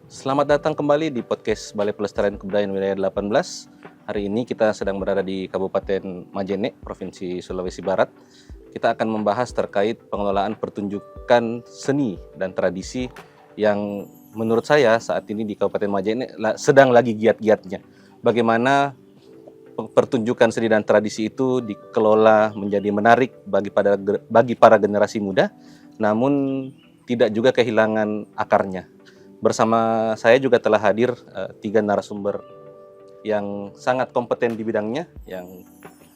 Selamat datang kembali di podcast Balai Pelestarian Kebudayaan Wilayah 18. Hari ini kita sedang berada di Kabupaten Majene, Provinsi Sulawesi Barat. Kita akan membahas terkait pengelolaan pertunjukan seni dan tradisi yang menurut saya saat ini di Kabupaten Majene sedang lagi giat-giatnya. Bagaimana pertunjukan seni dan tradisi itu dikelola menjadi menarik bagi para generasi muda, namun tidak juga kehilangan akarnya. Bersama saya juga telah hadir 3 narasumber yang sangat kompeten di bidangnya yang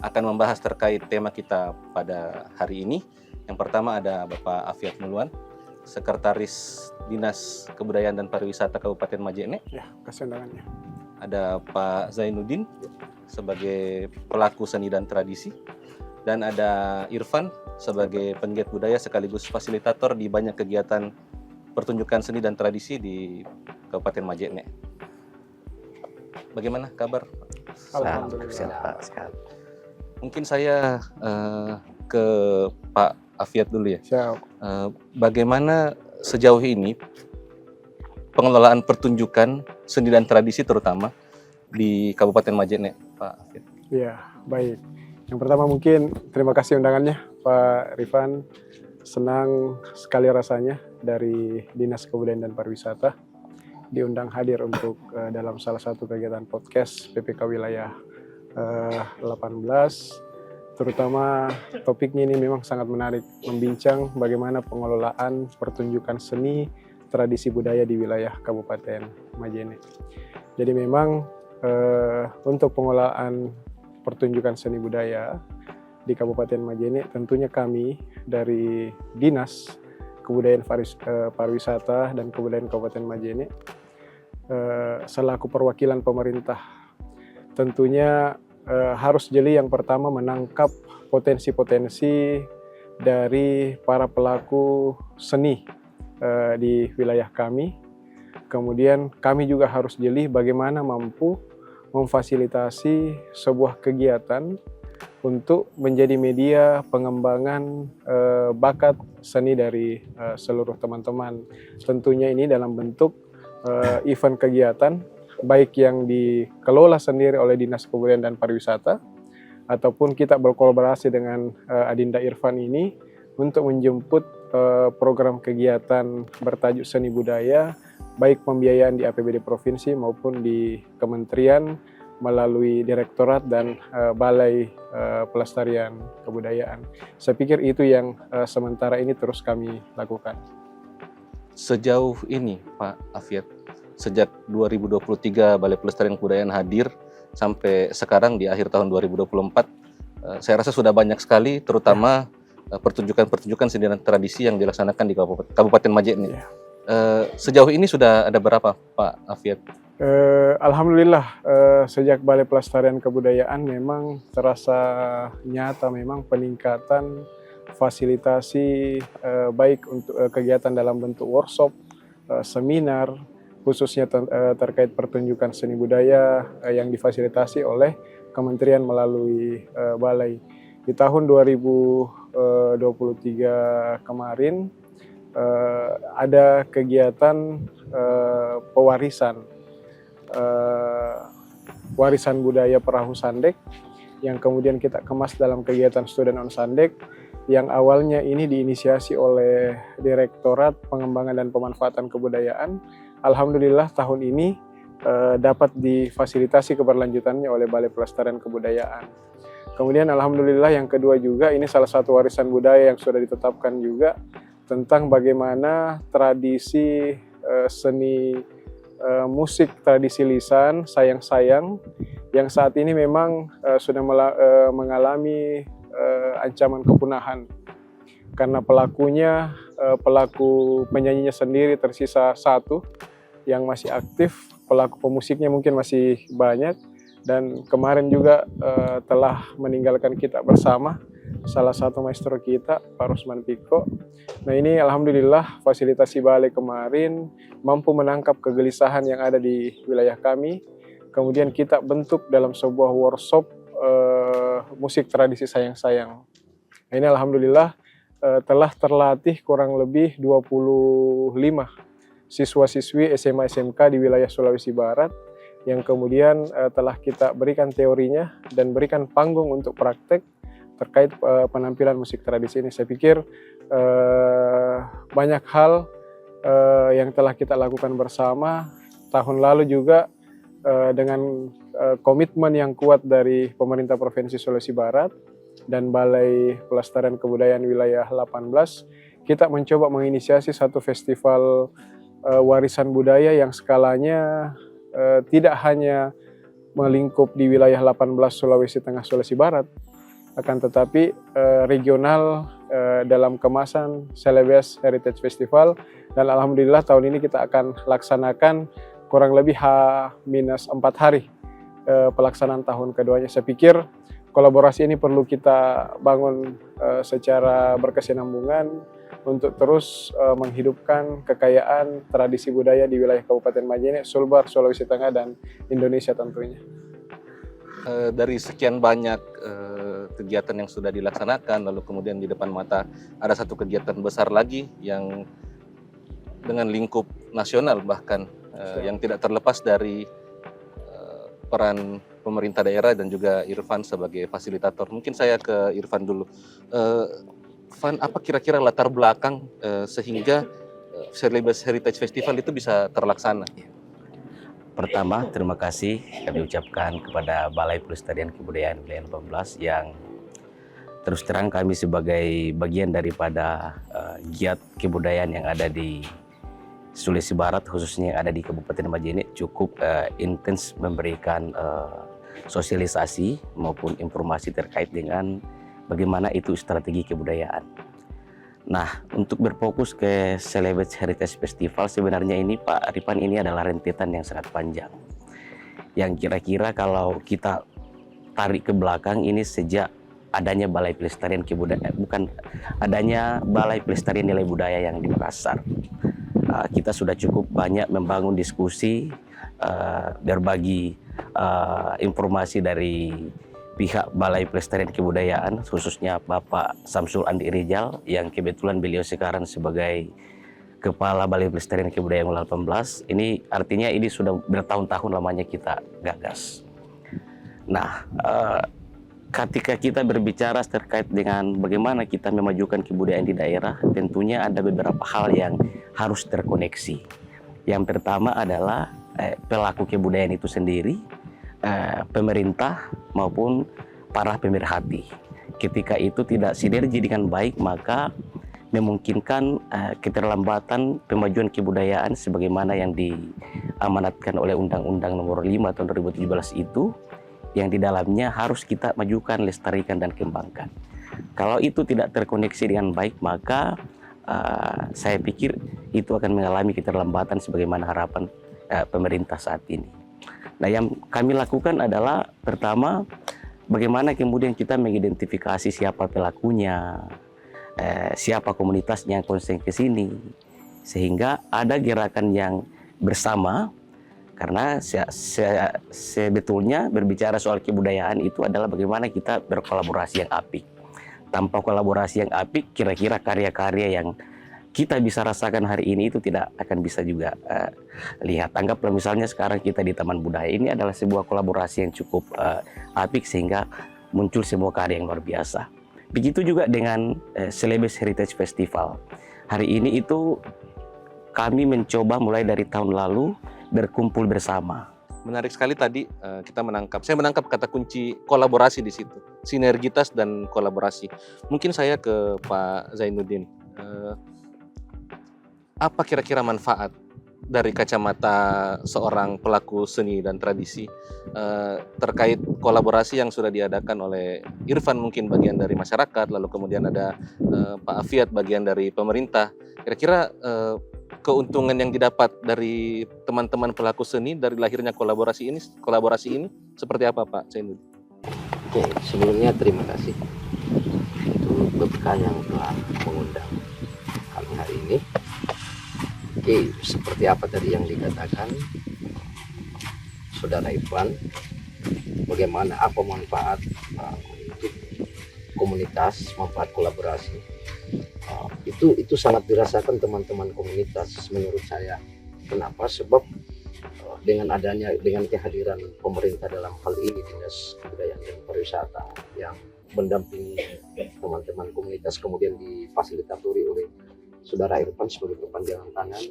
akan membahas terkait tema kita pada hari ini. Yang pertama ada Bapak Afiat Muluan, Sekretaris Dinas Kebudayaan dan Pariwisata Kabupaten Majene. Ya, kasih undangannya. Ada Pak Zainuddin sebagai pelaku seni dan tradisi. Dan ada Irfan sebagai penggiat budaya sekaligus fasilitator di banyak kegiatan pertunjukan seni dan tradisi di Kabupaten Majene. Bagaimana kabar? Alhamdulillah. Sehat. Mungkin saya ke Pak Afiat dulu ya. Siap. Bagaimana sejauh ini pengelolaan pertunjukan seni dan tradisi terutama di Kabupaten Majene, Pak Afiat? Ya, baik. Yang pertama mungkin terima kasih undangannya Pak Rifan. Senang sekali rasanya dari Dinas Kebudayaan dan Pariwisata diundang hadir untuk dalam salah satu kegiatan podcast PPK Wilayah 18. Terutama topiknya ini memang sangat menarik, membincang bagaimana pengelolaan pertunjukan seni tradisi budaya di wilayah Kabupaten Majene. Jadi memang untuk pengelolaan pertunjukan seni budaya di Kabupaten Majene, tentunya kami dari Dinas Kebudayaan Pariwisata dan Kebudayaan Kabupaten Majene selaku perwakilan pemerintah tentunya harus jeli yang pertama menangkap potensi-potensi dari para pelaku seni di wilayah kami. Kemudian kami juga harus jeli bagaimana mampu memfasilitasi sebuah kegiatan untuk menjadi media pengembangan bakat seni dari seluruh teman-teman. Tentunya ini dalam bentuk event kegiatan, baik yang dikelola sendiri oleh Dinas Kebudayaan dan Pariwisata, ataupun kita berkolaborasi dengan Adinda Irfan ini untuk menjemput program kegiatan bertajuk seni budaya, baik pembiayaan di APBD Provinsi maupun di Kementerian, melalui Direktorat dan Balai Pelestarian Kebudayaan. Saya pikir itu yang sementara ini terus kami lakukan. Sejauh ini Pak Afiat, sejak 2023 Balai Pelestarian Kebudayaan hadir sampai sekarang di akhir tahun 2024, saya rasa sudah banyak sekali terutama pertunjukan-pertunjukan seni dan tradisi yang dilaksanakan di Kabupaten Majene. Sejauh ini sudah ada berapa Pak Afiat? Alhamdulillah sejak Balai Pelestarian Kebudayaan memang terasa nyata memang peningkatan fasilitasi baik untuk kegiatan dalam bentuk workshop, seminar, khususnya terkait pertunjukan seni budaya yang difasilitasi oleh Kementerian melalui Balai. Di tahun 2023 kemarin ada kegiatan pewarisan warisan budaya perahu Sandek yang kemudian kita kemas dalam kegiatan Student on Sandek yang awalnya ini diinisiasi oleh Direktorat Pengembangan dan Pemanfaatan Kebudayaan. Alhamdulillah tahun ini dapat difasilitasi keberlanjutannya oleh Balai Pelestarian Kebudayaan. Kemudian alhamdulillah yang kedua juga ini salah satu warisan budaya yang sudah ditetapkan juga tentang bagaimana tradisi seni musik tradisi lisan sayang-sayang yang saat ini memang sudah mengalami ancaman kepunahan karena pelaku penyanyinya sendiri tersisa 1 yang masih aktif, pelaku pemusiknya mungkin masih banyak, dan kemarin juga telah meninggalkan kita bersama salah satu maestro kita, Pak Rusman Piko. Nah ini alhamdulillah fasilitasi Balai kemarin mampu menangkap kegelisahan yang ada di wilayah kami. Kemudian kita bentuk dalam sebuah workshop musik tradisi sayang-sayang. Nah ini alhamdulillah telah terlatih kurang lebih 25 siswa-siswi SMA SMK di wilayah Sulawesi Barat yang kemudian telah kita berikan teorinya dan berikan panggung untuk praktek terkait penampilan musik tradisi ini. Saya pikir banyak hal yang telah kita lakukan bersama. Tahun lalu juga dengan komitmen yang kuat dari pemerintah Provinsi Sulawesi Barat dan Balai Pelestarian Kebudayaan Wilayah 18, kita mencoba menginisiasi satu festival warisan budaya yang skalanya tidak hanya melingkup di wilayah 18 Sulawesi Tengah, Sulawesi Barat, akan tetapi regional dalam kemasan Celebes Heritage Festival, dan alhamdulillah tahun ini kita akan laksanakan kurang lebih H-4 hari pelaksanaan tahun keduanya. Saya pikir kolaborasi ini perlu kita bangun secara berkesinambungan untuk terus menghidupkan kekayaan tradisi budaya di wilayah Kabupaten Majene, Sulbar, Sulawesi Tengah, dan Indonesia tentunya. Dari sekian banyak kegiatan yang sudah dilaksanakan, lalu kemudian di depan mata ada satu kegiatan besar lagi yang dengan lingkup nasional bahkan yang tidak terlepas dari peran pemerintah daerah dan juga Irfan sebagai fasilitator. Mungkin saya ke Irfan dulu. Van, apa kira-kira latar belakang sehingga Celebes Heritage Festival itu bisa terlaksana? Pertama, terima kasih kami ucapkan kepada Balai Pelestarian Kebudayaan Wilayah 18 yang terus terang kami sebagai bagian daripada giat kebudayaan yang ada di Sulawesi Barat, khususnya yang ada di Kabupaten Majene, cukup intens memberikan sosialisasi maupun informasi terkait dengan bagaimana itu strategi kebudayaan. Nah, untuk berfokus ke Celebes Heritage Festival, sebenarnya ini Pak Rifan, ini adalah rentetan yang sangat panjang. Yang kira-kira kalau kita tarik ke belakang ini sejak adanya Balai Pelestarian Kebudayaan, bukan adanya Balai Pelestarian Nilai Budaya yang di Makassar. Kita sudah cukup banyak membangun diskusi, berbagi informasi dari pihak Balai Pelestarian Kebudayaan, khususnya Bapak Samsul Andi Rijal, yang kebetulan beliau sekarang sebagai Kepala Balai Pelestarian Kebudayaan Wilayah 18. Ini artinya ini sudah bertahun-tahun lamanya kita gagas. Nah, ketika kita berbicara terkait dengan bagaimana kita memajukan kebudayaan di daerah, tentunya ada beberapa hal yang harus terkoneksi. Yang pertama adalah pelaku kebudayaan itu sendiri, pemerintah maupun para pemerhati. Ketika itu tidak sinergi dengan baik, maka memungkinkan keterlambatan pemajuan kebudayaan sebagaimana yang diamanatkan oleh Undang-Undang Nomor 5 tahun 2017 itu, yang di dalamnya harus kita majukan, lestarikan, dan kembangkan. Kalau itu tidak terkoneksi dengan baik, maka saya pikir itu akan mengalami keterlambatan sebagaimana harapan pemerintah saat ini. Nah, yang kami lakukan adalah pertama, bagaimana kemudian kita mengidentifikasi siapa pelakunya, siapa komunitasnya yang konsen ke sini, sehingga ada gerakan yang bersama. Karena sebetulnya berbicara soal kebudayaan itu adalah bagaimana kita berkolaborasi yang apik. Tanpa kolaborasi yang apik, kira-kira karya-karya yang kita bisa rasakan hari ini itu tidak akan bisa juga lihat. Anggaplah misalnya sekarang kita di Taman Budaya, ini adalah sebuah kolaborasi yang cukup apik sehingga muncul sebuah karya yang luar biasa. Begitu juga dengan Celebes Heritage Festival. Hari ini itu kami mencoba mulai dari tahun lalu berkumpul bersama. Menarik sekali tadi saya menangkap kata kunci kolaborasi di situ, sinergitas dan kolaborasi. Mungkin saya ke Pak Zainuddin. Apa kira-kira manfaat dari kacamata seorang pelaku seni dan tradisi terkait kolaborasi yang sudah diadakan oleh Irfan, mungkin bagian dari masyarakat, lalu kemudian ada Pak Afiat bagian dari pemerintah. Kira-kira keuntungan yang didapat dari teman-teman pelaku seni dari lahirnya kolaborasi ini seperti apa, Pak Zainuddin? Oke, sebelumnya terima kasih untuk BPK yang telah mengundang kami hari ini. Oke, seperti apa tadi yang dikatakan Saudara Irfan, bagaimana apa manfaat untuk komunitas, manfaat kolaborasi, itu sangat dirasakan teman-teman komunitas menurut saya. Kenapa? Sebab dengan kehadiran pemerintah dalam hal ini Dinas Kebudayaan dan Pariwisata yang mendampingi teman-teman komunitas, kemudian difasilitatori oleh Saudara Irfan sebagai perpanjangan tangan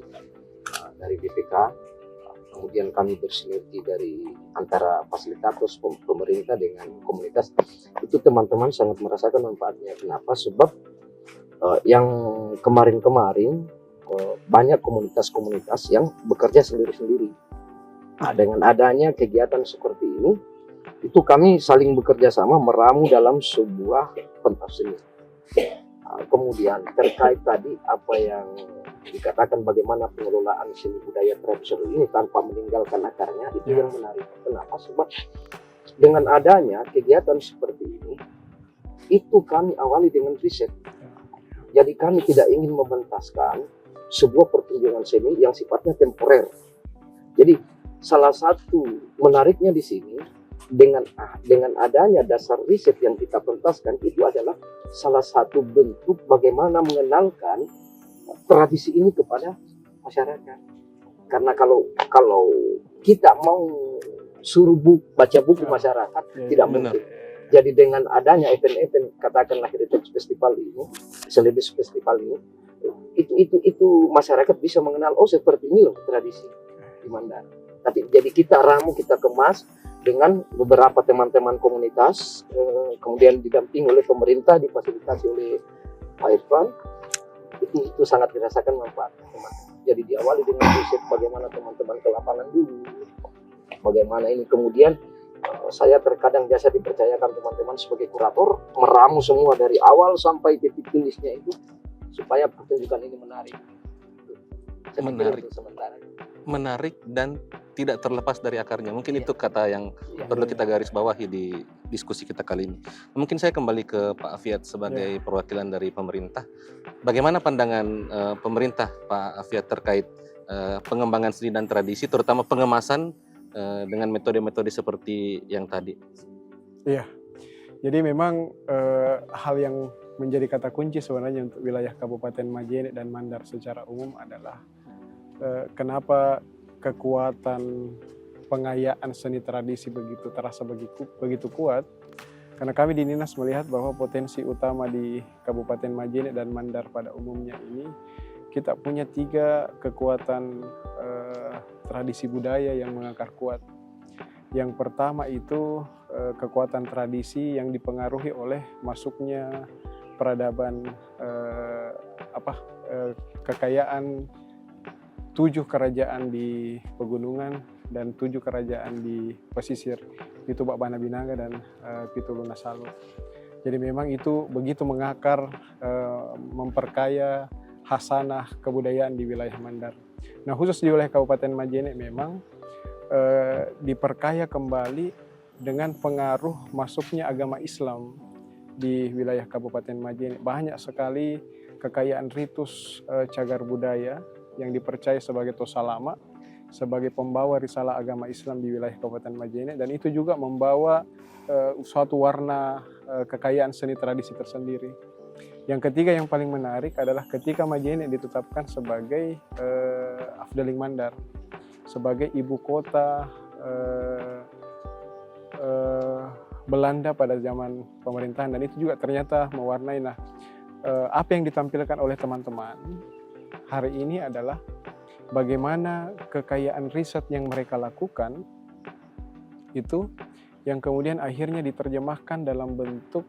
dari BPK, kemudian kami bersinergi dari antara fasilitator pemerintah dengan komunitas, itu teman-teman sangat merasakan manfaatnya. Kenapa? Sebab yang kemarin-kemarin banyak komunitas-komunitas yang bekerja sendiri-sendiri. Nah, dengan adanya kegiatan seperti ini, itu kami saling bekerja sama meramu dalam sebuah pentas seni. Kemudian terkait tadi apa yang dikatakan bagaimana pengelolaan seni budaya tradisional ini tanpa meninggalkan akarnya, itu yang menarik. Kenapa? Sebab dengan adanya kegiatan seperti ini, itu kami awali dengan riset. Jadi kami tidak ingin mementaskan sebuah pertunjukan seni yang sifatnya temporer. Jadi salah satu menariknya di sini, dengan adanya dasar riset yang kita pentaskan, itu adalah salah satu bentuk bagaimana mengenalkan tradisi ini kepada masyarakat. Karena kalau kita mau suruh baca buku masyarakat, tidak mungkin. Jadi dengan adanya event-event, katakanlah Heritage Festival ini, Celebes Festival ini, itu masyarakat bisa mengenal, oh seperti ini loh tradisi di Mandar. Tapi jadi kita ramu, kita kemas dengan beberapa teman-teman komunitas, kemudian didampingi oleh pemerintah, difasilitasi oleh Pak Irfan, itu sangat dirasakan manfaatnya. Jadi diawali dengan riset bagaimana teman-teman ke lapangan dulu, bagaimana ini, kemudian saya terkadang biasa dipercayakan teman-teman sebagai kurator meramu semua dari awal sampai titik finishnya itu supaya pertunjukan ini menarik. Menarik dan tidak terlepas dari akarnya. Mungkin itu kata yang perlu kita garis bawahi di diskusi kita kali ini. Mungkin saya kembali ke Pak Afiat sebagai perwakilan dari pemerintah. Bagaimana pandangan pemerintah Pak Afiat terkait pengembangan seni dan tradisi, terutama pengemasan dengan metode-metode seperti yang tadi? Iya, jadi memang hal yang menjadi kata kunci sebenarnya untuk wilayah Kabupaten Majene dan Mandar secara umum adalah kenapa kekuatan pengayaan seni tradisi begitu terasa begitu kuat. Karena kami di Dinas melihat bahwa potensi utama di Kabupaten Majene dan Mandar pada umumnya ini, kita punya 3 kekuatan tradisi budaya yang mengakar kuat. Yang pertama itu kekuatan tradisi yang dipengaruhi oleh masuknya peradaban kekayaan 7 kerajaan di pegunungan dan 7 kerajaan di pesisir, itu Bak Bana Binanga dan Pitu Lunasalu. Jadi memang itu begitu mengakar, memperkaya hasanah kebudayaan di wilayah Mandar. Nah, khusus di wilayah Kabupaten Majene memang diperkaya kembali dengan pengaruh masuknya agama Islam di wilayah Kabupaten Majene. Banyak sekali kekayaan ritus cagar budaya yang dipercaya sebagai Tosa Lama, sebagai pembawa risalah agama Islam di wilayah Kabupaten Majene, dan itu juga membawa suatu warna kekayaan seni tradisi tersendiri. Yang ketiga yang paling menarik adalah ketika Majene ditetapkan sebagai Afdeling Mandar, sebagai ibu kota Belanda pada zaman pemerintahan, dan itu juga ternyata mewarnai. Apa yang ditampilkan oleh teman-teman hari ini adalah bagaimana kekayaan riset yang mereka lakukan itu yang kemudian akhirnya diterjemahkan dalam bentuk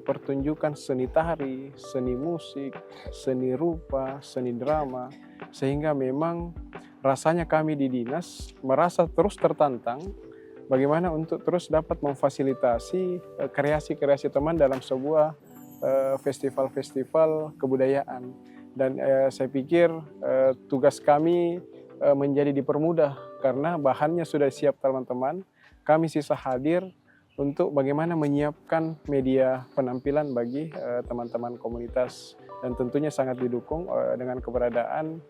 pertunjukan seni tari, seni musik, seni rupa, seni drama, sehingga memang rasanya kami di dinas merasa terus tertantang bagaimana untuk terus dapat memfasilitasi kreasi-kreasi teman dalam sebuah festival-festival kebudayaan. Dan saya pikir tugas kami menjadi dipermudah karena bahannya sudah siap teman-teman. Kami sisa hadir untuk bagaimana menyiapkan media penampilan bagi teman-teman komunitas, dan tentunya sangat didukung dengan keberadaan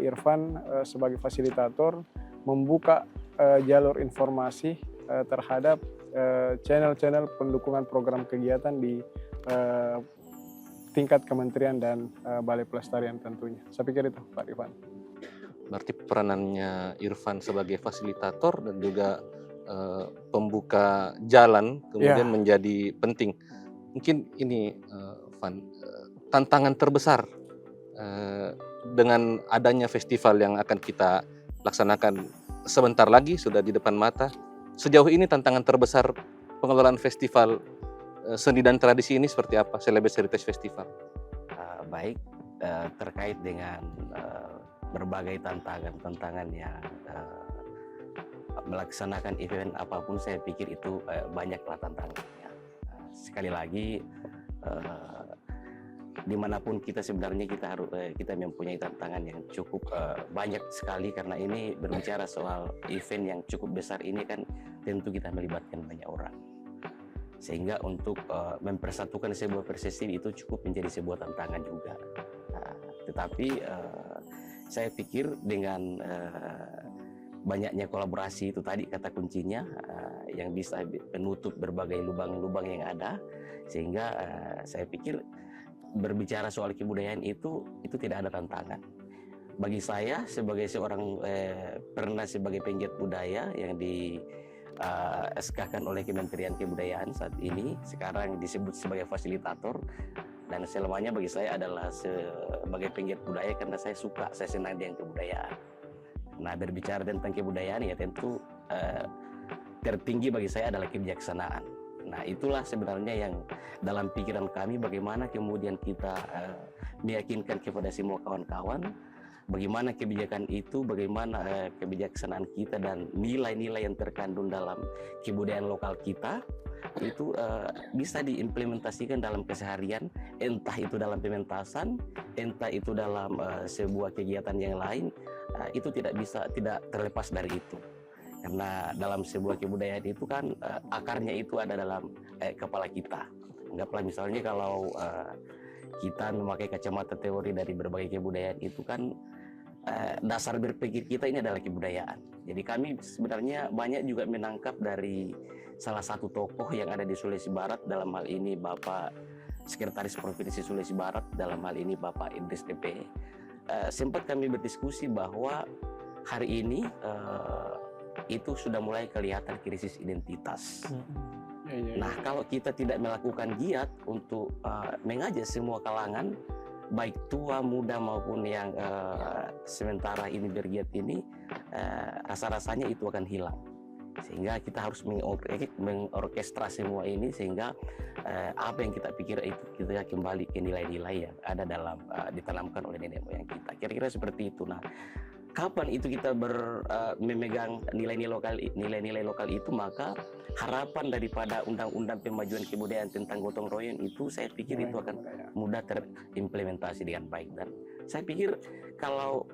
Irfan sebagai fasilitator membuka jalur informasi terhadap channel-channel pendukungan program kegiatan di tingkat kementerian dan Balai Pelestarian tentunya. Saya pikir itu Pak Irfan. Berarti peranannya Irfan sebagai fasilitator dan juga pembuka jalan kemudian menjadi penting. Mungkin ini Van, tantangan terbesar dengan adanya festival yang akan kita laksanakan sebentar lagi, sudah di depan mata. Sejauh ini tantangan terbesar pengelolaan festival seni dan tradisi ini seperti apa, Celebes Heritage Festival? Baik, terkait dengan berbagai tantangan yang melaksanakan event apapun, saya pikir itu banyaklah tantangannya. Sekali lagi, dimanapun kita sebenarnya kita mempunyai tantangan yang cukup banyak sekali, karena ini berbicara soal event yang cukup besar ini kan tentu kita melibatkan banyak orang, sehingga untuk mempersatukan sebuah persepsi itu cukup menjadi sebuah tantangan juga. Tetapi saya pikir dengan banyaknya kolaborasi itu tadi kata kuncinya, yang bisa menutup berbagai lubang-lubang yang ada, sehingga saya pikir berbicara soal kebudayaan itu tidak ada tantangan. Bagi saya sebagai seorang pernah sebagai penggiat budaya yang di SK-kan oleh Kementerian Kebudayaan saat ini, sekarang disebut sebagai fasilitator, dan selamanya bagi saya adalah sebagai penggiat budaya karena saya senang dengan kebudayaan. Nah, berbicara tentang kebudayaan ya tentu tertinggi bagi saya adalah kebijaksanaan. Nah, itulah sebenarnya yang dalam pikiran kami, bagaimana kemudian kita meyakinkan kepada semua kawan-kawan bagaimana kebijakan itu, bagaimana kebijaksanaan kita dan nilai-nilai yang terkandung dalam kebudayaan lokal kita itu bisa diimplementasikan dalam keseharian, entah itu dalam pementasan, entah itu dalam sebuah kegiatan yang lain, itu tidak terlepas dari itu. Karena dalam sebuah kebudayaan itu kan akarnya itu ada dalam kepala kita. Anggaplah misalnya kalau kita memakai kacamata teori dari berbagai kebudayaan itu kan dasar berpikir kita ini adalah kebudayaan. Jadi kami sebenarnya banyak juga menangkap dari salah satu tokoh yang ada di Sulawesi Barat, dalam hal ini Bapak Sekretaris Provinsi Sulawesi Barat, dalam hal ini Bapak Idris TP. Sempat kami berdiskusi bahwa hari ini itu sudah mulai kelihatan krisis identitas. Nah, kalau kita tidak melakukan giat untuk mengajak semua kalangan, baik tua, muda maupun yang sementara ini bergiat ini, rasa-rasanya itu akan hilang. Sehingga kita harus mengorkestra semua ini, sehingga apa yang kita pikir itu kita kembali ke nilai-nilai yang ada dalam ditanamkan oleh nenek moyang kita. Kira-kira seperti itu. Nah, kapan itu kita memegang nilai-nilai lokal itu, maka harapan daripada undang-undang pemajuan kebudayaan tentang gotong royong itu saya pikir itu akan mudah terimplementasi dengan baik. Dan saya pikir kalau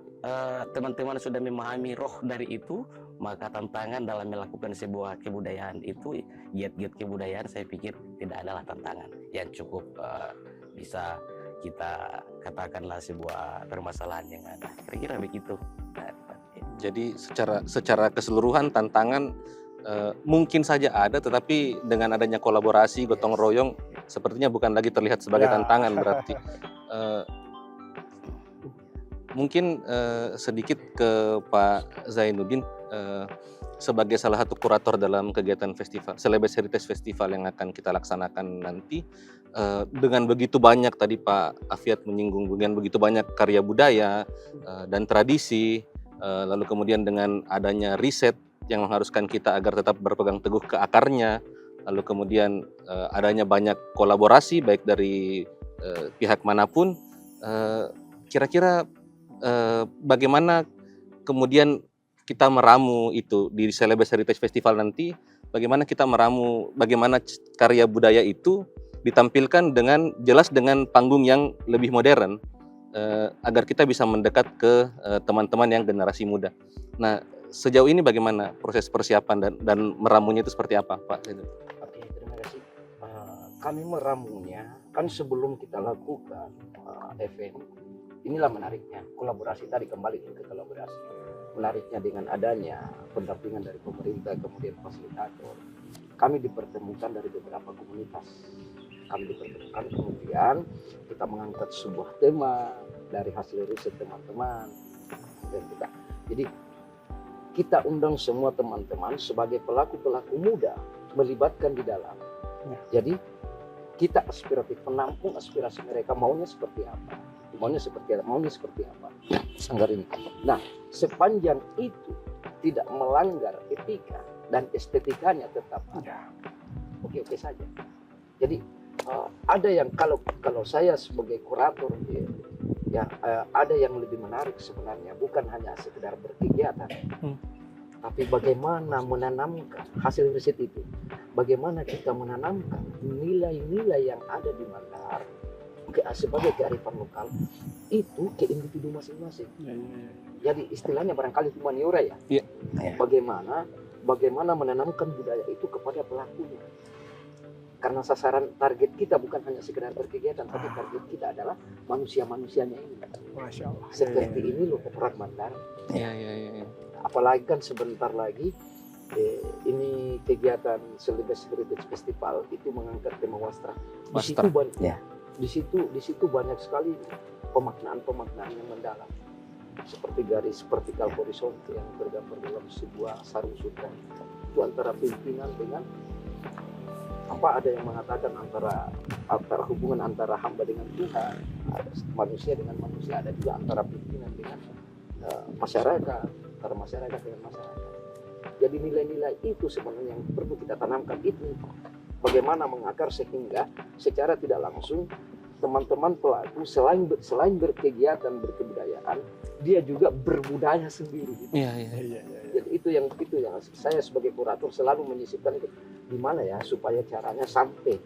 teman-teman sudah memahami roh dari itu, maka tantangan dalam melakukan sebuah kebudayaan itu, giat-giat kebudayaan, saya pikir tidak adalah tantangan yang cukup bisa kita katakanlah sebuah permasalahan yang ada. Kira-kira begitu. Jadi secara keseluruhan tantangan mungkin saja ada, tetapi dengan adanya kolaborasi gotong royong sepertinya bukan lagi terlihat sebagai tantangan berarti. Mungkin sedikit ke Pak Zainuddin sebagai salah satu kurator dalam kegiatan festival Celebes Heritage Festival yang akan kita laksanakan nanti, dengan begitu banyak tadi Pak Afiat menyinggung, dengan begitu banyak karya budaya dan tradisi, lalu kemudian dengan adanya riset yang mengharuskan kita agar tetap berpegang teguh ke akarnya, lalu kemudian adanya banyak kolaborasi baik dari pihak manapun, kira-kira bagaimana kemudian kita meramu itu di Celebes Heritage Festival nanti, bagaimana kita meramu bagaimana karya budaya itu ditampilkan dengan jelas dengan panggung yang lebih modern, agar kita bisa mendekat ke teman-teman yang generasi muda. Nah, sejauh ini bagaimana proses persiapan dan meramunya itu seperti apa, Pak? Oke, terima kasih. Kami meramunya kan sebelum kita lakukan event. Inilah menariknya kolaborasi tadi, kembali ke kolaborasi. Menariknya dengan adanya pendampingan dari pemerintah kemudian fasilitator, kami dipertemukan dari beberapa komunitas. Kami dipertemukan, kemudian kita mengangkat sebuah tema dari hasil riset teman-teman, dan kita Jadi kita undang semua teman-teman sebagai pelaku-pelaku muda melibatkan di dalam. Jadi kita aspiratif, menampung aspirasi mereka, maunya seperti apa, maunya seperti apa sanggar ini. Nah, sepanjang itu tidak melanggar etika dan estetikanya tetap ada, oke-oke saja. Jadi ada yang kalau saya sebagai kurator ada yang lebih menarik sebenarnya, bukan hanya sekedar berkegiatan, tapi bagaimana menanamkan hasil riset itu, bagaimana kita menanamkan nilai-nilai yang ada di Mandar sebagai kearifan lokal itu ke individu masing-masing. Jadi istilahnya barangkali humaniora ya. Bagaimana menanamkan budaya itu kepada pelakunya. Karena sasaran target kita bukan hanya sekedar berkegiatan, tapi target kita adalah manusia-manusianya ini. Masya Allah. Seperti ini loh peperan Mandar. Iya. Apalagi kan sebentar lagi ini kegiatan Celebes Heritage Festival itu mengangkat tema Wastra. Di situ banyak sekali pemaknaan yang mendalam. Seperti garis vertikal horizontal yang tergambar dalam sebuah sarung sutra. Itu antara pimpinan dengan ada yang mengatakan antara hubungan antara hamba dengan Tuhan, manusia dengan manusia, ada juga antara pimpinan dengan masyarakat, antara masyarakat dengan masyarakat. Jadi nilai-nilai itu sebenarnya yang perlu kita tanamkan itu. Bagaimana mengakar sehingga secara tidak langsung teman-teman pelaku selain berkegiatan berkebudayaan, dia juga berbudaya sendiri. Iya. Jadi itu yang saya sebagai kurator selalu menyisipkan itu di mana ya supaya caranya sampai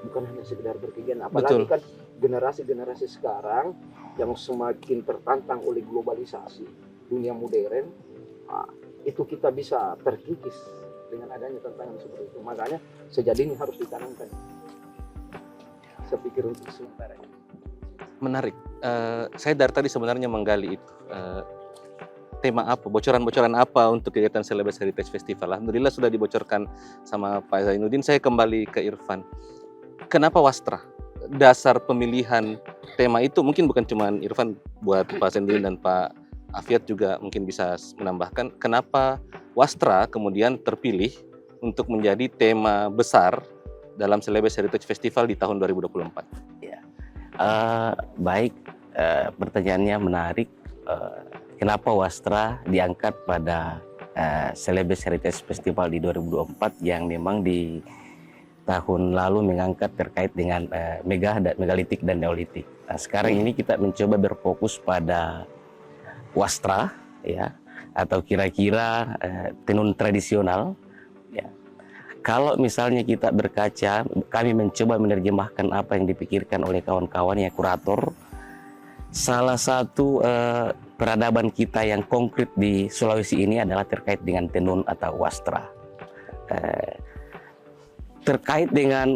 bukan hanya sekedar berkegiatan. Apalagi kan generasi sekarang yang semakin tertantang oleh globalisasi dunia modern, itu kita bisa terkikis dengan adanya tantangan seperti itu. Makanya sejadinya harus ditanamkan. Saya pikir untuk sementara ini. Menarik. Saya dari tadi sebenarnya menggali itu. Tema apa, bocoran-bocoran apa untuk kegiatan Celebes Heritage Festival. Alhamdulillah sudah dibocorkan sama Pak Zainuddin. Saya kembali ke Irfan. Kenapa Wastra? Dasar pemilihan tema itu mungkin bukan cuma Irfan, buat Pak Zainuddin dan Pak Afiat juga mungkin bisa menambahkan. Kenapa Wastra kemudian terpilih untuk menjadi tema besar dalam Celebes Heritage Festival di tahun 2024? Ya, baik. Pertanyaannya menarik. Kenapa Wastra diangkat pada Celebes Heritage Festival di 2024 yang memang di tahun lalu mengangkat terkait dengan megalitik dan neolitik. Nah, sekarang ini kita mencoba berfokus pada Wastra, ya, atau kira-kira tenun tradisional. Ya. Kalau misalnya kita berkaca, kami mencoba menerjemahkan apa yang dipikirkan oleh kawan-kawan yang kurator. Salah satu peradaban kita yang konkret di Sulawesi ini adalah terkait dengan tenun atau wastra. Terkait dengan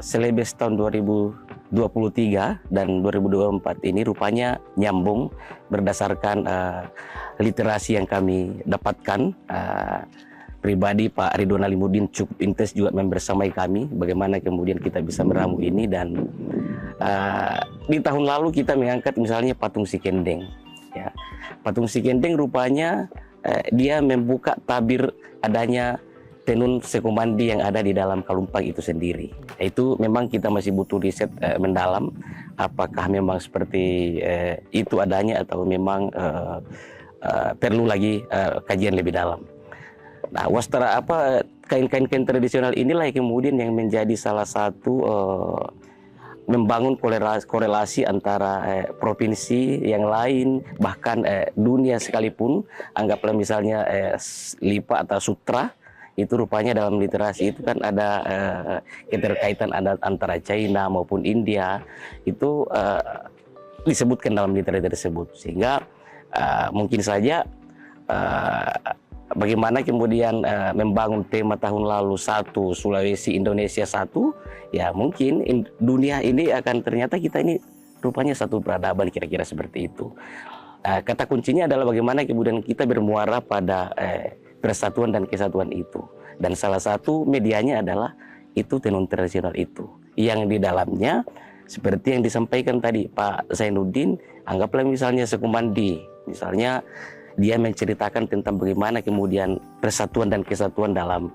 Celebes tahun 2023 dan 2024 ini rupanya nyambung berdasarkan literasi yang kami dapatkan. Pribadi Pak Ridwan Alimuddin cukup intens juga membersamai kami bagaimana kemudian kita bisa meramu ini, dan di tahun lalu kita mengangkat misalnya patung Sikendeng. Ya. Patung Sikendeng rupanya dia membuka tabir adanya tenun sekomandi yang ada di dalam Kalumpang itu sendiri. Itu memang kita masih butuh riset mendalam apakah memang seperti itu adanya atau memang perlu lagi kajian lebih dalam. Nah, wastra kain-kain tradisional inilah yang kemudian yang menjadi salah satu membangun korelasi antara provinsi yang lain, bahkan dunia sekalipun. Anggaplah misalnya Lipa atau Sutra, itu rupanya dalam literasi itu kan ada keterkaitan antara China maupun India, itu disebutkan dalam literasi tersebut. Sehingga mungkin saja bagaimana kemudian membangun tema tahun lalu satu Sulawesi Indonesia satu, ya mungkin dunia ini akan ternyata kita ini rupanya satu peradaban, kira-kira seperti itu. Kata kuncinya adalah bagaimana kemudian kita bermuara pada persatuan dan kesatuan itu, dan salah satu medianya adalah itu tenun tradisional itu yang di dalamnya seperti yang disampaikan tadi Pak Zainuddin, anggaplah misalnya sekomandi, misalnya dia menceritakan tentang bagaimana kemudian persatuan dan kesatuan dalam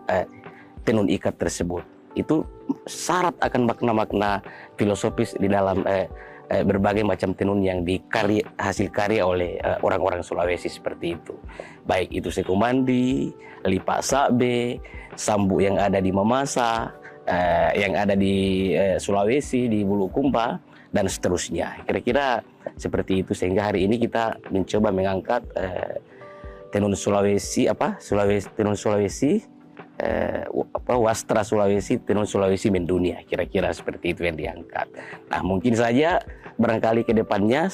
tenun ikat tersebut. Itu syarat akan makna-makna filosofis di dalam berbagai macam tenun yang hasil karya oleh orang-orang Sulawesi seperti itu. Baik itu sekomandi, lipak sabe, sambu yang ada di Mamasa, yang ada di Sulawesi, di Bulukumba, dan seterusnya. Kira-kira seperti itu, sehingga hari ini kita mencoba mengangkat tenun Sulawesi, tenun Sulawesi, wastra Sulawesi, tenun Sulawesi mendunia, kira-kira seperti itu yang diangkat. Nah, mungkin saja barangkali ke depannya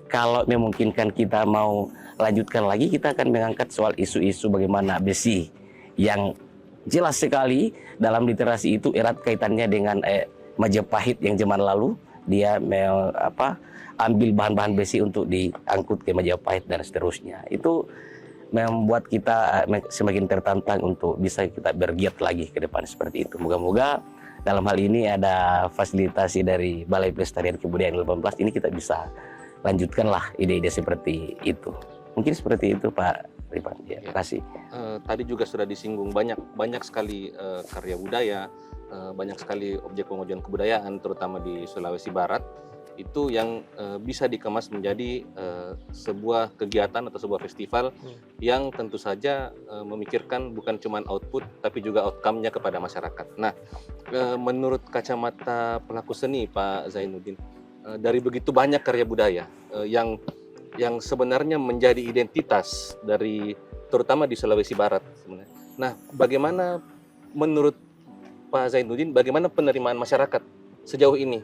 kalau memungkinkan kita mau lanjutkan lagi, kita akan mengangkat soal isu-isu bagaimana besi yang jelas sekali dalam literasi itu erat kaitannya dengan Majapahit yang zaman lalu. Dia ambil bahan-bahan besi untuk diangkut ke Majapahit dan seterusnya. Itu membuat kita semakin tertantang untuk bisa kita bergiat lagi ke depan seperti itu. Moga-moga dalam hal ini ada fasilitasi dari Balai Pelestarian Kebudayaan 18 ini kita bisa lanjutkanlah ide-ide seperti itu. Mungkin seperti itu Pak Rifan. Ya, terima kasih. Tadi juga sudah disinggung banyak sekali karya budaya, banyak sekali objek pengajuan kebudayaan terutama di Sulawesi Barat itu yang bisa dikemas menjadi sebuah kegiatan atau sebuah festival yang tentu saja memikirkan bukan cuma output tapi juga outcome-nya kepada masyarakat. Nah, menurut kacamata pelaku seni Pak Zainuddin, dari begitu banyak karya budaya yang sebenarnya menjadi identitas dari terutama di Sulawesi Barat sebenarnya. Nah, bagaimana menurut Pak Zainuddin, bagaimana penerimaan masyarakat sejauh ini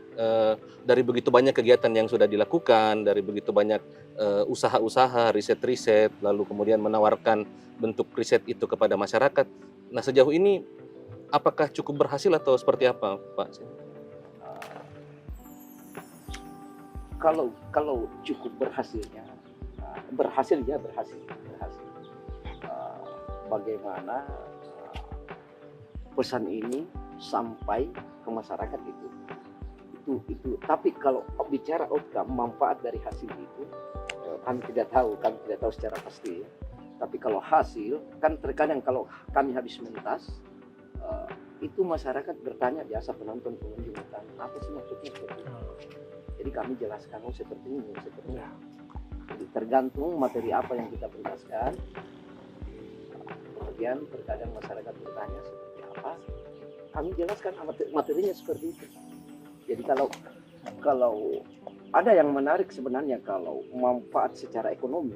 dari begitu banyak kegiatan yang sudah dilakukan, dari begitu banyak usaha-usaha, riset-riset, lalu kemudian menawarkan bentuk riset itu kepada masyarakat. Nah, sejauh ini apakah cukup berhasil atau seperti apa, Pak? Kalau cukup berhasilnya, berhasil. Bagaimana pesan ini sampai ke masyarakat itu. Tapi kalau bicara outcome, manfaat dari hasil itu, kami tidak tahu secara pasti ya. Tapi kalau hasil, kan terkadang kalau kami habis mentas, itu masyarakat bertanya, biasa penonton pengunjung bertanya, apa sih maksudnya seperti itu? Jadi kami jelaskan, seperti ini. Jadi tergantung materi apa yang kita jelaskan. Kemudian terkadang masyarakat bertanya seperti apa, kami jelaskan materinya seperti itu. Jadi kalau ada yang menarik sebenarnya kalau manfaat secara ekonomi,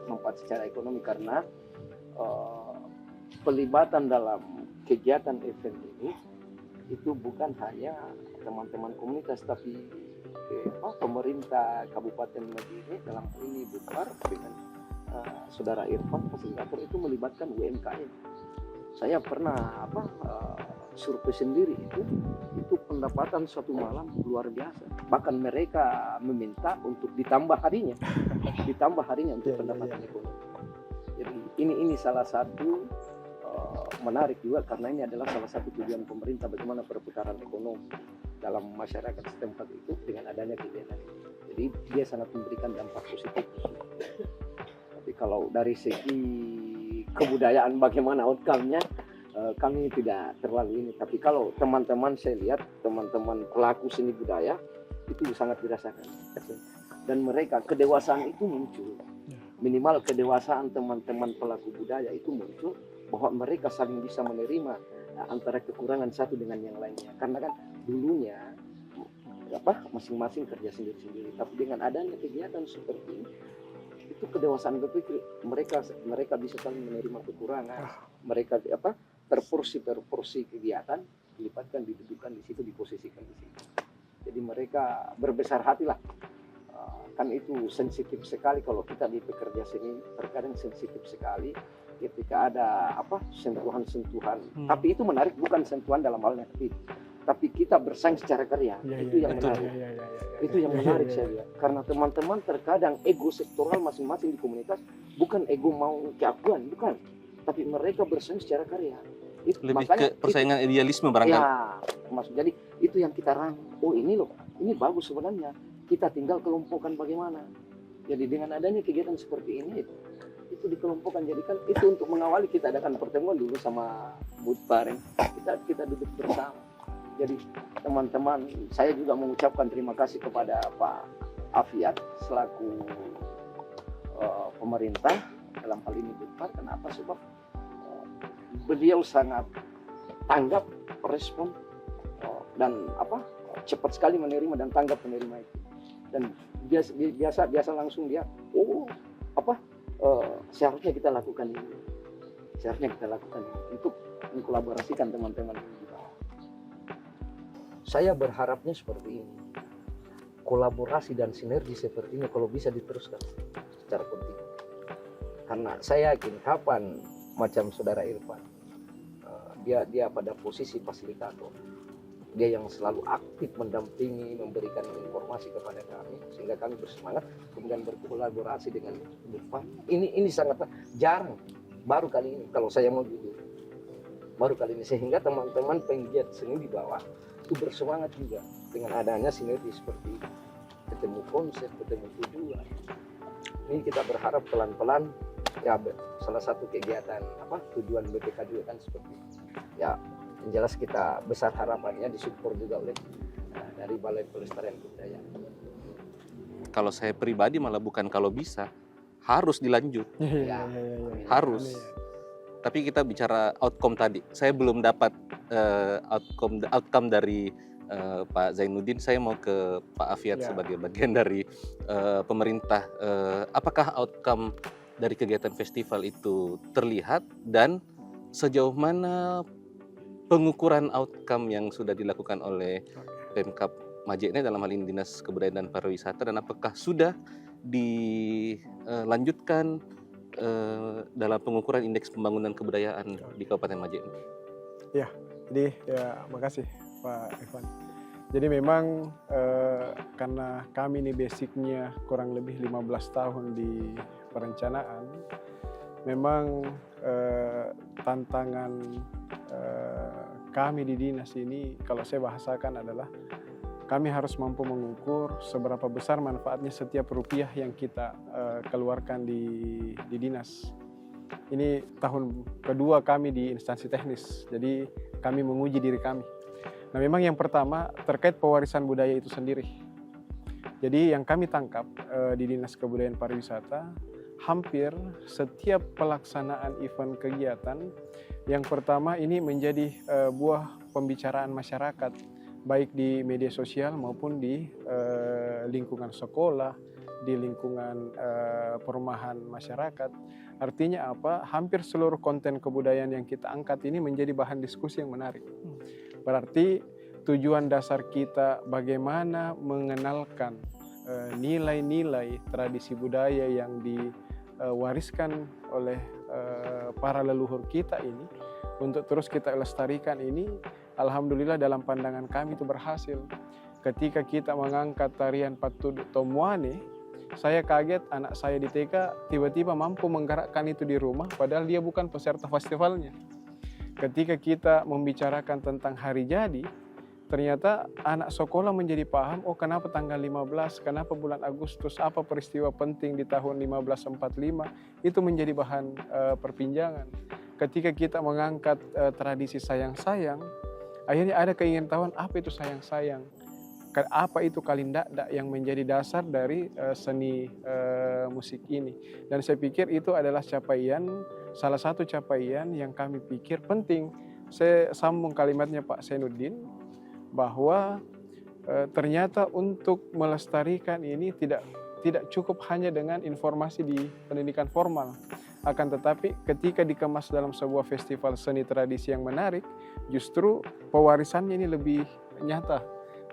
manfaat secara ekonomi karena pelibatan dalam kegiatan event ini itu bukan hanya teman-teman komunitas tapi pemerintah Kabupaten Majene dalam ini Bupar dengan Saudara Irfan fasilitator itu melibatkan UMKM. Saya pernah survei sendiri itu pendapatan satu malam luar biasa. Bahkan mereka meminta untuk ditambah harinya untuk pendapatan ekonomi. Jadi ini salah satu menarik juga karena ini adalah salah satu tujuan pemerintah bagaimana perputaran ekonomi dalam masyarakat setempat itu dengan adanya kegiatan. Jadi dia sangat memberikan dampak positif. Tapi kalau dari segi kebudayaan bagaimana outcome-nya, kami tidak terlalu ini. Tapi kalau teman-teman saya lihat, teman-teman pelaku seni budaya itu sangat dirasakan. Dan mereka kedewasaan itu muncul. Minimal kedewasaan teman-teman pelaku budaya itu muncul bahwa mereka saling bisa menerima antara kekurangan satu dengan yang lainnya. Karena kan dulunya masing-masing kerja sendiri-sendiri. Tapi dengan adanya kegiatan seperti ini, itu kedewasaan berpikir mereka bisa saling menerima kekurangan. Mereka per porsi kegiatan dilipatkan, didudukan di situ, diposisikan di situ. Jadi mereka berbesar hatilah. Kan itu sensitif sekali kalau kita di pekerja seni, terkadang sensitif sekali ketika ada sentuhan-sentuhan. Tapi itu menarik bukan sentuhan dalam hal negatif, tapi kita bersaing secara karya. Itu yang menarik. Itu yang menarik saya lihat. Karena teman-teman terkadang ego sektoral masing-masing di komunitas bukan ego mau keakuan, bukan, tapi mereka bersaing secara karya. Lebih ke persaingan idealisme barangkali. Ya, maksud jadi itu yang kita rangkum. Oh ini loh, ini bagus sebenarnya. Kita tinggal kelompokkan bagaimana. Jadi dengan adanya kegiatan seperti ini itu dikelompokkan, jadi kan itu untuk mengawali kita adakan pertemuan dulu sama Bud Bareng, kita duduk bersama. Jadi teman-teman, saya juga mengucapkan terima kasih kepada Pak Afiat selaku pemerintah dalam hal ini Budpar. Kenapa? Sebab beliau sangat tanggap, respon dan cepat sekali menerima dan tanggap menerima itu. Dan biasa langsung dia seharusnya kita lakukan ini, untuk mengkolaborasikan teman-teman ini di bawah. Saya berharapnya seperti ini, kolaborasi dan sinergi seperti ini kalau bisa diteruskan secara kontinu. Karena saya yakin kapan macam saudara Irfan, dia pada posisi fasilitator, dia yang selalu aktif mendampingi, memberikan informasi kepada kami sehingga kami bersemangat kemudian berkolaborasi dengan Budpar. Ini sangat jarang, baru kali ini kalau saya mau jujur, baru kali ini, sehingga teman-teman penggiat seni di bawah itu bersemangat juga dengan adanya sinergi seperti ini, ketemu konsep, ketemu tujuan. Ini kita berharap pelan-pelan ya, salah satu kegiatan tujuan BPK juga kan seperti ini. Ya, yang jelas kita besar harapannya disupport juga oleh dari Balai Pelestarian Kebudayaan. Kalau saya pribadi malah bukan kalau bisa, harus dilanjut. Harus. Tapi kita bicara outcome tadi. Saya belum dapat outcome dari Pak Zainuddin. Saya mau ke Pak Afiat sebagai bagian dari pemerintah. Apakah outcome dari kegiatan festival itu terlihat dan sejauh mana pengukuran outcome yang sudah dilakukan oleh Pemkab Majene dalam hal ini Dinas Kebudayaan dan Pariwisata, dan apakah sudah dilanjutkan dalam pengukuran indeks pembangunan kebudayaan di Kabupaten Majene? Ya, jadi makasih Pak Evan. Jadi memang karena kami ini basicnya kurang lebih 15 tahun di perencanaan, memang tantangan kami di dinas ini, kalau saya bahasakan adalah kami harus mampu mengukur seberapa besar manfaatnya setiap rupiah yang kita keluarkan di dinas. Ini tahun kedua kami di instansi teknis, jadi kami menguji diri kami. Nah, memang yang pertama terkait pewarisan budaya itu sendiri. Jadi yang kami tangkap di Dinas Kebudayaan Pariwisata, hampir setiap pelaksanaan event kegiatan, yang pertama ini menjadi buah pembicaraan masyarakat, baik di media sosial maupun di lingkungan sekolah, di lingkungan perumahan masyarakat. Artinya apa? Hampir seluruh konten kebudayaan yang kita angkat ini menjadi bahan diskusi yang menarik. Berarti tujuan dasar kita bagaimana mengenalkan nilai-nilai tradisi budaya yang diwariskan oleh para leluhur kita ini untuk terus kita lestarikan ini. Alhamdulillah dalam pandangan kami itu berhasil. Ketika kita mengangkat tarian Patuduk Tomoane, saya kaget anak saya di TK tiba-tiba mampu menggerakkan itu di rumah padahal dia bukan peserta festivalnya. Ketika kita membicarakan tentang hari jadi, ternyata anak sekolah menjadi paham, oh kenapa tanggal 15, kenapa bulan Agustus, apa peristiwa penting di tahun 1545, itu menjadi bahan perbincangan. Ketika kita mengangkat tradisi sayang-sayang, akhirnya ada keingintahuan apa itu sayang-sayang, apa itu kalindak yang menjadi dasar dari seni musik ini. Dan saya pikir itu adalah salah satu capaian yang kami pikir penting. Saya sambung kalimatnya Pak Zainuddin, bahwa ternyata untuk melestarikan ini tidak cukup hanya dengan informasi di pendidikan formal, akan tetapi ketika dikemas dalam sebuah festival seni tradisi yang menarik, justru pewarisannya ini lebih nyata,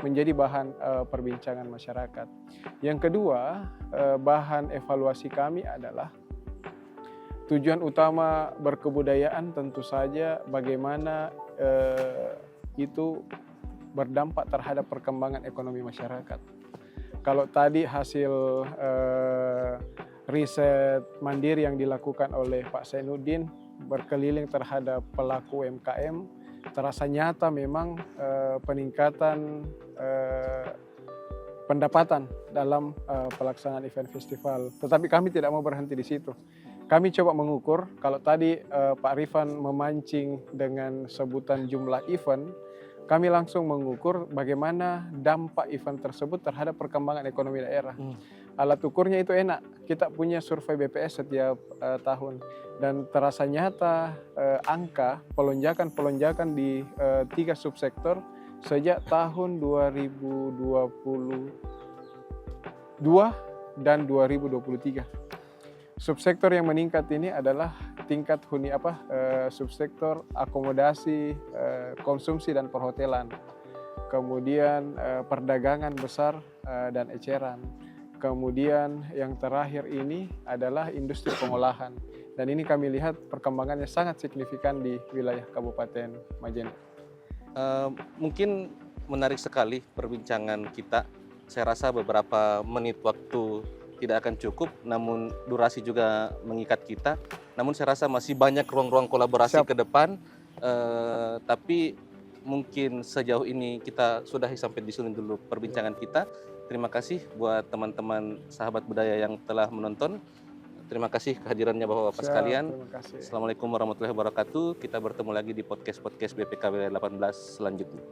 menjadi bahan perbincangan masyarakat. Yang kedua, bahan evaluasi kami adalah tujuan utama berkebudayaan tentu saja bagaimana itu berdampak terhadap perkembangan ekonomi masyarakat. Kalau tadi hasil riset mandiri yang dilakukan oleh Pak Zainuddin berkeliling terhadap pelaku UMKM, terasa nyata memang peningkatan pendapatan dalam pelaksanaan event festival. Tetapi kami tidak mau berhenti di situ. Kami coba mengukur, kalau tadi Pak Rifan memancing dengan sebutan jumlah event, kami langsung mengukur bagaimana dampak event tersebut terhadap perkembangan ekonomi daerah. Alat ukurnya itu enak, kita punya survei BPS setiap tahun. Dan terasa nyata angka pelonjakan di 3 subsektor sejak tahun 2022 dan 2023. Subsektor yang meningkat ini adalah tingkat subsektor akomodasi, konsumsi dan perhotelan. Kemudian perdagangan besar dan eceran. Kemudian yang terakhir ini adalah industri pengolahan. Dan ini kami lihat perkembangannya sangat signifikan di wilayah Kabupaten Majene. Mungkin menarik sekali perbincangan kita. Saya rasa beberapa menit waktu tidak akan cukup, namun durasi juga mengikat kita. Namun saya rasa masih banyak ruang-ruang kolaborasi ke depan. Tapi mungkin sejauh ini kita sudahi sampai di sini dulu perbincangan kita. Terima kasih buat teman-teman sahabat budaya yang telah menonton. Terima kasih kehadirannya Bapak-Bapak sekalian. Terima kasih. Assalamualaikum warahmatullahi wabarakatuh. Kita bertemu lagi di podcast BPK Wilayah 18 selanjutnya.